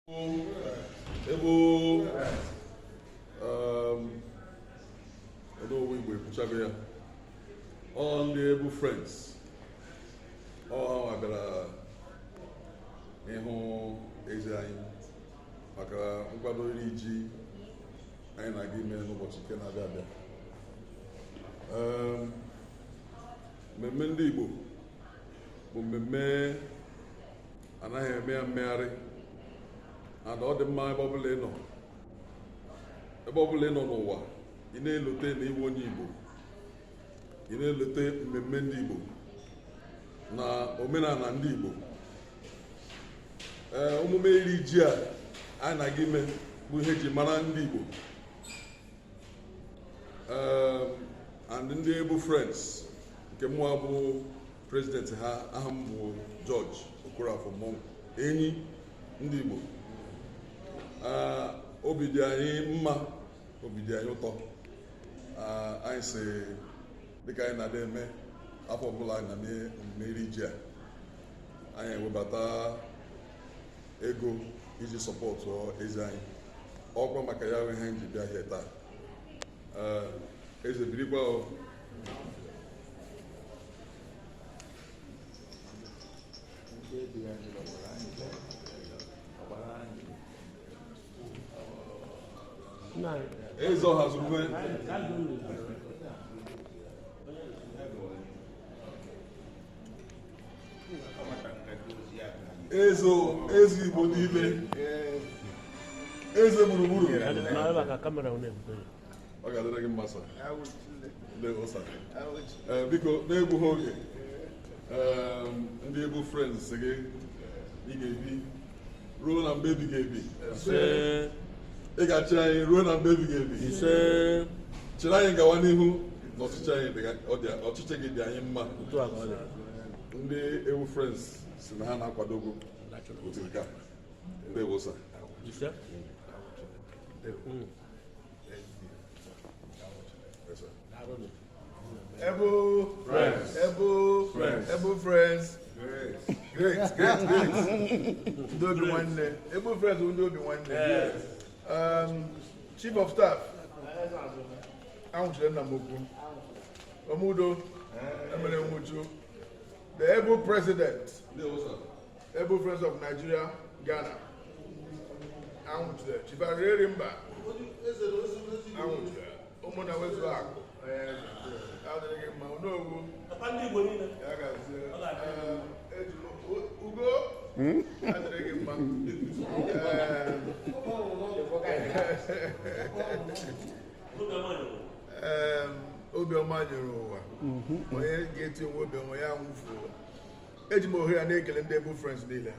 All the able friends, all I got EZE.DR.AMB, maka nkwado iri ji anyị na-aga ime n'ụbọchị nke na-abịa abịa. Mmemme ndị Igbo bụ mmemme anaghị eme ya mmegharị, and ọ dị mma ebe ọbụla ị nọ n'ụwa, ị na-elote na iwu onye Igbo, ị na-elote mmemme ndị Igbo na omenala ndị Igbo. Omume iri ji a anyị na-aga ime bụ ihe ji mara ndị Igbo, and ndị Able Friends nke mụa bụ president ha, aha m bụ George Okorafọ enyi ndị Igbo. Obi dị anyị mma, obi dị anyị ụtọ. Anyị si dịka anyị na-adị eme afọ ọbụla anyị na-eme omume iri ji a, anyị ewebata ego iji sọpọtụ eze anyị. Ọkwa maka ya nwe ha ji bịa here taa. Eze birikwa o. Eze ọha zuru eze Igbo niile, eze gburugburu. Ọ ga-adịrị gị mma sa. Biko na-egbughị oge, ndị Able Friends gị ị ga-ebi ruo na mgbe ebighị ebi. Ị ga-achị anyị ruo na mgbe ebighị ebi. Chịrị anyị gawa n'ihu na ọchịchị gị dị anyị mma. Ndị Able Friends si na ha na-akwadogo otu nke a. Ndị Ewosa. Able Friends. Great. Ndobi nwanne. Able Friends bụ ndobi nwanne. Chief of Staff. Ahụchere nna m okwu. Omudo. Emere Nwuchu. The Able President. Able Friends of Nigeria, Ghana. Ahụchere. Chief Arimba. Ahụchere. Ụmụnna wezu akụ. Adịghị mma n'owu. Ugo. Adịghị mma. Obiọma nyere ụwa. Onye ga-eti onwe obiọma ya nwụfuo. Eji m ohere na-ekele ndị Able Friends niile.